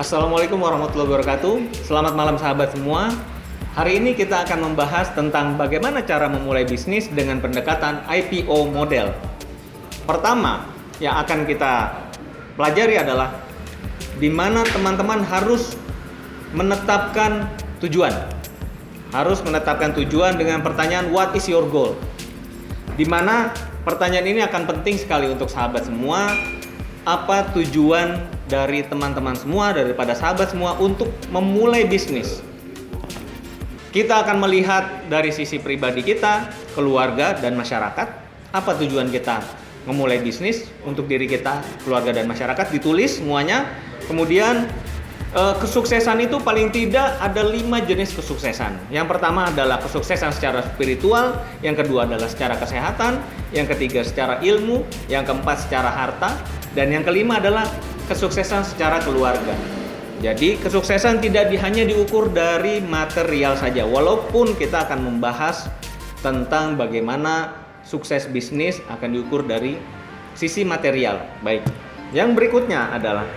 Assalamualaikum warahmatullahi wabarakatuh. Selamat malam sahabat semua. Hari ini kita akan membahas tentang bagaimana cara memulai bisnis dengan pendekatan IPO model. Pertama yang akan kita pelajari adalah di mana teman-teman harus menetapkan tujuan. Harus menetapkan tujuan dengan pertanyaan what is your goal? Di mana pertanyaan ini akan penting sekali untuk sahabat semua. Apa tujuan dari teman-teman semua, daripada sahabat semua untuk memulai bisnis? Kita akan melihat dari sisi pribadi kita, keluarga, dan masyarakat. Apa tujuan kita memulai bisnis untuk diri kita, keluarga, dan masyarakat? Ditulis semuanya. Kemudian kesuksesan itu paling tidak ada 5 jenis kesuksesan. Yang pertama adalah kesuksesan secara spiritual, yang kedua adalah secara kesehatan, yang ketiga secara ilmu, yang keempat secara harta, dan yang kelima adalah kesuksesan secara keluarga. Jadi kesuksesan tidak hanya diukur dari material saja, walaupun kita akan membahas tentang bagaimana sukses bisnis akan diukur dari sisi material. Baik, yang berikutnya adalah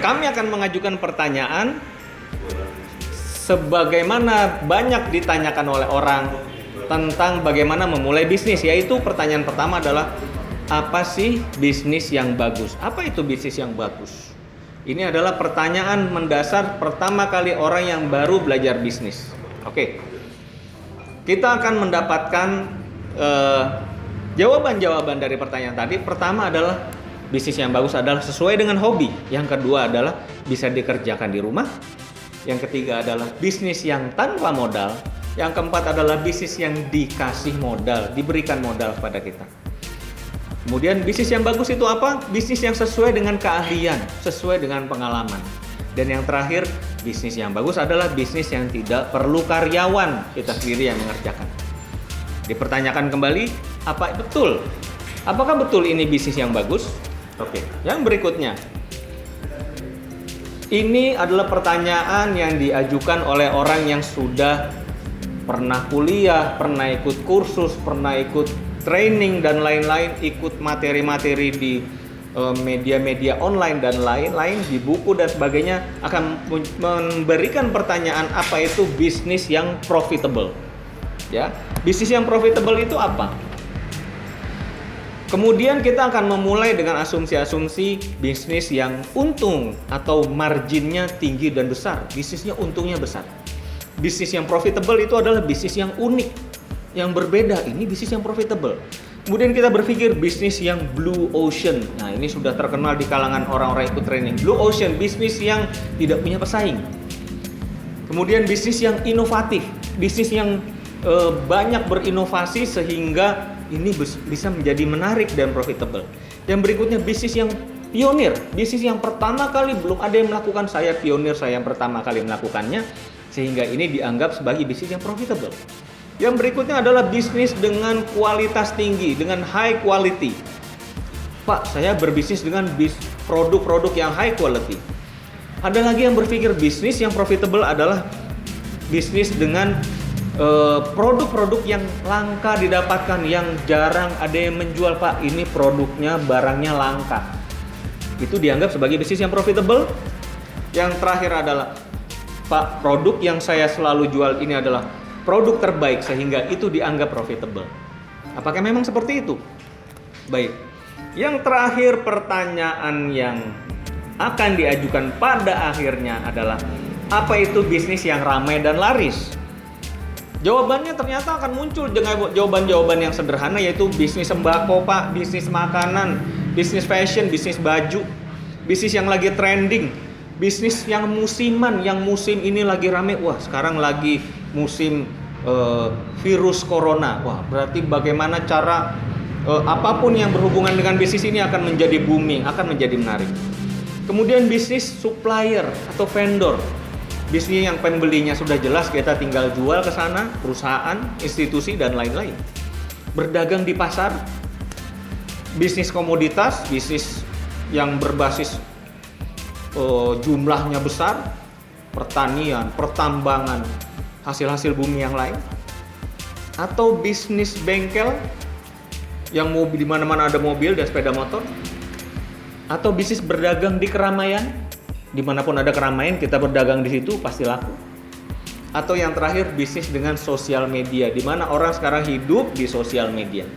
kami akan mengajukan pertanyaan sebagaimana banyak ditanyakan oleh orang tentang bagaimana memulai bisnis, yaitu pertanyaan pertama adalah apa sih bisnis yang bagus? Apa itu bisnis yang bagus? Ini adalah pertanyaan mendasar pertama kali orang yang baru belajar bisnis. Oke, kita akan mendapatkan jawaban-jawaban dari pertanyaan tadi. Pertama adalah bisnis yang bagus adalah sesuai dengan hobi. Yang kedua adalah bisa dikerjakan di rumah. Yang ketiga adalah bisnis yang tanpa modal. Yang keempat adalah bisnis yang dikasih modal, diberikan modal kepada kita. Kemudian bisnis yang bagus itu apa? Bisnis yang sesuai dengan keahlian, sesuai dengan pengalaman. Dan yang terakhir, bisnis yang bagus adalah bisnis yang tidak perlu karyawan, kita sendiri yang mengerjakan. Dipertanyakan kembali, apa betul? Apakah betul ini bisnis yang bagus? Oke, yang berikutnya. Ini adalah pertanyaan yang diajukan oleh orang yang sudah pernah kuliah, pernah ikut kursus, pernah ikut training dan lain-lain, ikut materi-materi di media-media online dan lain-lain, di buku dan sebagainya, akan memberikan pertanyaan apa itu bisnis yang profitable. Ya, bisnis yang profitable itu apa? Kemudian kita akan memulai dengan asumsi-asumsi bisnis yang untung atau marginnya tinggi dan besar, bisnisnya untungnya besar. Bisnis yang profitable itu adalah bisnis yang unik, yang berbeda. Ini bisnis yang profitable. Kemudian kita berpikir bisnis yang blue ocean. Nah, ini sudah terkenal di kalangan orang-orang ikut training. Blue ocean, bisnis yang tidak punya pesaing. Kemudian bisnis yang inovatif, bisnis yang banyak berinovasi sehingga ini bisa menjadi menarik dan profitable. Yang berikutnya bisnis yang pionir, bisnis yang pertama kali belum ada yang melakukan, saya pionir, saya yang pertama kali melakukannya, sehingga ini dianggap sebagai bisnis yang profitable. Yang berikutnya adalah bisnis dengan kualitas tinggi, dengan high quality. Pak, saya berbisnis dengan produk-produk yang high quality. Ada lagi yang berpikir bisnis yang profitable adalah bisnis dengan produk-produk yang langka didapatkan, yang jarang ada yang menjual. Pak, ini produknya, barangnya langka. Itu dianggap sebagai bisnis yang profitable. Yang terakhir adalah, Pak, produk yang saya selalu jual ini adalah produk terbaik, sehingga itu dianggap profitable. Apakah memang seperti itu? Baik. Yang terakhir, pertanyaan yang akan diajukan pada akhirnya adalah apa itu bisnis yang ramai dan laris? Jawabannya ternyata akan muncul dengan jawaban-jawaban yang sederhana, yaitu bisnis sembako, Pak, bisnis makanan, bisnis fashion, bisnis baju, bisnis yang lagi trending, bisnis yang musiman, yang musim ini lagi rame. Wah, sekarang lagi musim virus corona. Wah, berarti bagaimana cara apapun yang berhubungan dengan bisnis ini akan menjadi booming, akan menjadi menarik. Kemudian bisnis supplier atau vendor, bisnis yang pembelinya sudah jelas, kita tinggal jual ke sana, perusahaan, institusi, dan lain-lain. Berdagang di pasar, bisnis komoditas, bisnis yang berbasis jumlahnya besar, pertanian, pertambangan, hasil-hasil bumi yang lain, atau bisnis bengkel yang mobil, di mana-mana ada mobil dan sepeda motor, atau bisnis berdagang di keramaian, Dimanapun ada keramaian, kita berdagang di situ pasti laku. Atau yang terakhir, bisnis dengan sosial media, di mana orang sekarang hidup di sosial media.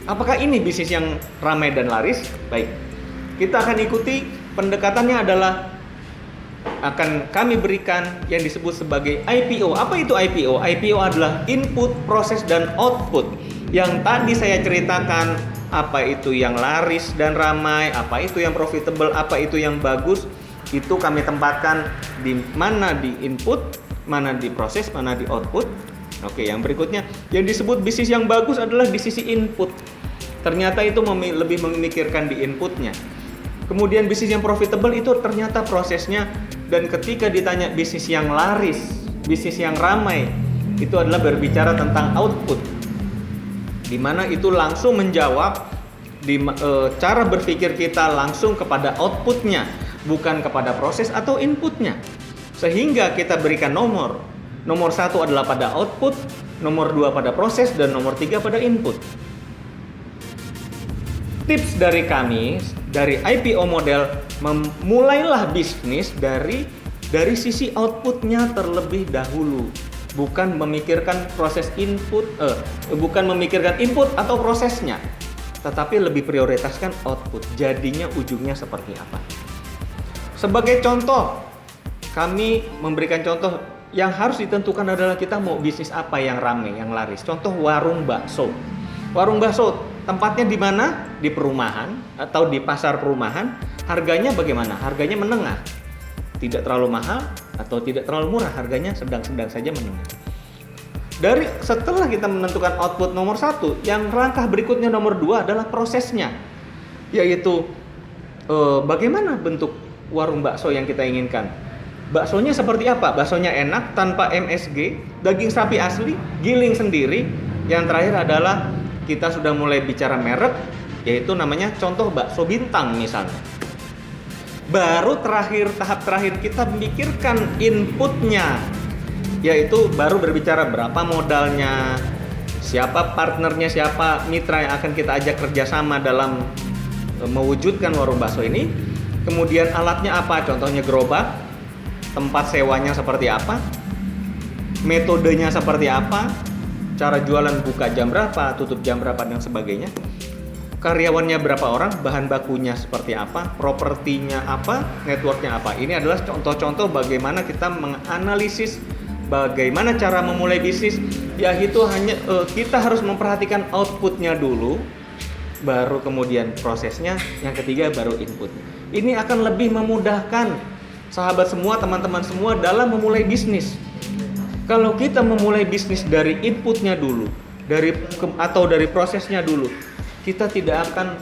Apakah ini bisnis yang ramai dan laris? Baik, kita akan ikuti. Pendekatannya adalah akan kami berikan yang disebut sebagai IPO. Apa itu IPO? IPO adalah input, proses, dan output. Yang tadi saya ceritakan, apa itu yang laris dan ramai, apa itu yang profitable, apa itu yang bagus, itu kami tempatkan di mana di input, mana di proses, mana di output. Oke, yang berikutnya, yang disebut bisnis yang bagus adalah di sisi input. Ternyata itu lebih memikirkan di inputnya. Kemudian bisnis yang profitable itu ternyata prosesnya. Dan ketika ditanya bisnis yang laris, bisnis yang ramai, itu adalah berbicara tentang output, di mana itu langsung menjawab cara berpikir kita langsung kepada outputnya, bukan kepada proses atau inputnya. Sehingga kita berikan nomor 1 adalah pada output, nomor 2 pada proses, dan nomor 3 pada input. Tips dari kami, dari IPO model, memulailah bisnis dari sisi outputnya terlebih dahulu, bukan memikirkan proses input, bukan memikirkan input atau prosesnya, tetapi lebih prioritaskan output. Jadinya ujungnya seperti apa? Sebagai contoh, kami memberikan contoh yang harus ditentukan adalah kita mau bisnis apa yang ramai, yang laris. Contoh warung bakso. Warung bakso tempatnya di mana? Di perumahan atau di pasar perumahan. Harganya bagaimana? Harganya menengah. Tidak terlalu mahal atau tidak terlalu murah, harganya sedang-sedang saja menengah. Setelah kita menentukan output nomor 1, yang langkah berikutnya nomor 2 adalah prosesnya. Yaitu bagaimana bentuk warung bakso yang kita inginkan. Baksonya seperti apa? Baksonya enak, tanpa MSG, daging sapi asli, giling sendiri. Yang terakhir adalah kita sudah mulai bicara merek, yaitu namanya contoh bakso bintang misalnya. Baru tahap terakhir kita memikirkan inputnya, yaitu baru berbicara berapa modalnya, siapa partnernya, siapa mitra yang akan kita ajak kerjasama dalam mewujudkan warung bakso ini. Kemudian alatnya apa? Contohnya gerobak, tempat sewanya seperti apa, metodenya seperti apa, cara jualan buka jam berapa, tutup jam berapa, dan sebagainya. Karyawannya berapa orang, bahan bakunya seperti apa, propertinya apa, networknya apa. Ini adalah contoh-contoh bagaimana kita menganalisis bagaimana cara memulai bisnis. Yaitu hanya kita harus memperhatikan outputnya dulu, baru kemudian prosesnya, yang ketiga baru inputnya. Ini akan lebih memudahkan sahabat semua, teman-teman semua dalam memulai bisnis. Kalau kita memulai bisnis dari inputnya dulu, atau dari prosesnya dulu, kita tidak akan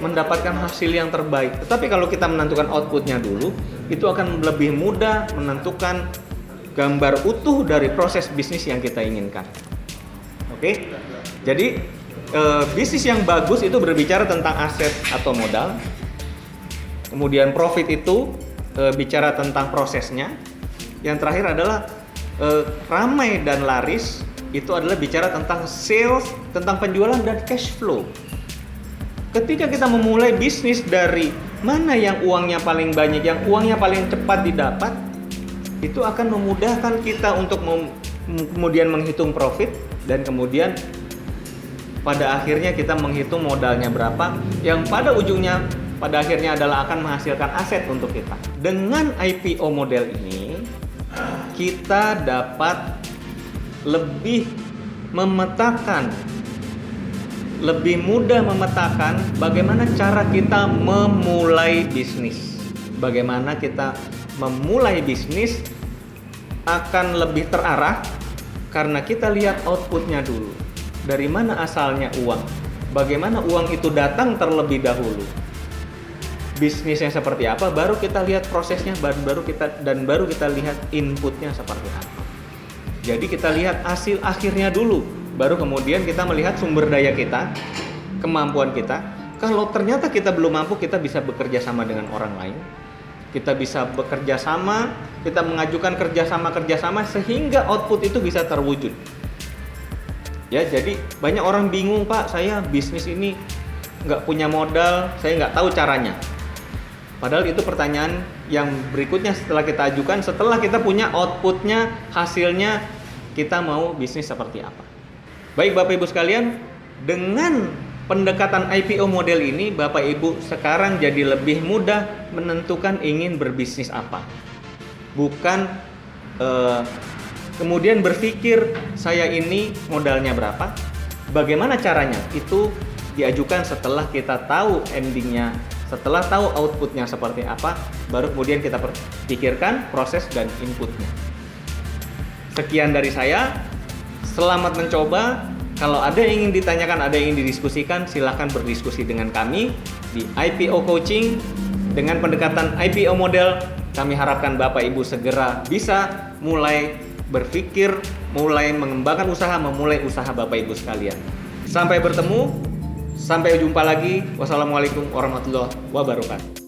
mendapatkan hasil yang terbaik. Tetapi kalau kita menentukan outputnya dulu, itu akan lebih mudah menentukan gambar utuh dari proses bisnis yang kita inginkan. Oke? Jadi bisnis yang bagus itu berbicara tentang aset atau modal. Kemudian profit itu bicara tentang prosesnya. Yang terakhir adalah ramai dan laris, itu adalah bicara tentang sales, tentang penjualan dan cash flow. Ketika kita memulai bisnis dari mana yang uangnya paling banyak, yang uangnya paling cepat didapat, itu akan memudahkan kita untuk kemudian menghitung profit, dan kemudian pada akhirnya kita menghitung modalnya berapa, yang pada ujungnya, pada akhirnya adalah akan menghasilkan aset untuk kita. Dengan IPO model ini, kita dapat lebih mudah memetakan bagaimana cara kita memulai bisnis. Bagaimana kita memulai bisnis akan lebih terarah karena kita lihat outputnya dulu. Dari mana asalnya uang? Bagaimana uang itu datang terlebih dahulu? Bisnisnya seperti apa? Baru kita lihat prosesnya, baru kita lihat inputnya seperti apa. Jadi kita lihat hasil akhirnya dulu, baru kemudian kita melihat sumber daya kita, kemampuan kita. Kalau ternyata kita belum mampu, kita bisa bekerja sama dengan orang lain. Kita bisa bekerja sama, kita mengajukan kerjasama sehingga output itu bisa terwujud. Ya, jadi banyak orang bingung, Pak, saya bisnis ini nggak punya modal, saya nggak tahu caranya. Padahal itu pertanyaan yang berikutnya setelah kita ajukan, setelah kita punya outputnya, hasilnya, kita mau bisnis seperti apa. Baik Bapak Ibu sekalian, dengan pendekatan IPO model ini, Bapak Ibu sekarang jadi lebih mudah menentukan ingin berbisnis apa. Bukan kemudian berpikir saya ini modalnya berapa, bagaimana caranya, itu diajukan setelah kita tahu endingnya, setelah tahu outputnya seperti apa, baru kemudian kita pikirkan proses dan inputnya. Sekian dari saya, selamat mencoba. Kalau ada yang ingin ditanyakan, ada yang ingin didiskusikan, silahkan berdiskusi dengan kami di IPO Coaching. Dengan pendekatan IPO model, kami harapkan Bapak Ibu segera bisa mulai berpikir, mulai mengembangkan usaha, memulai usaha Bapak Ibu sekalian. Sampai bertemu, sampai jumpa lagi. Wassalamualaikum warahmatullahi wabarakatuh.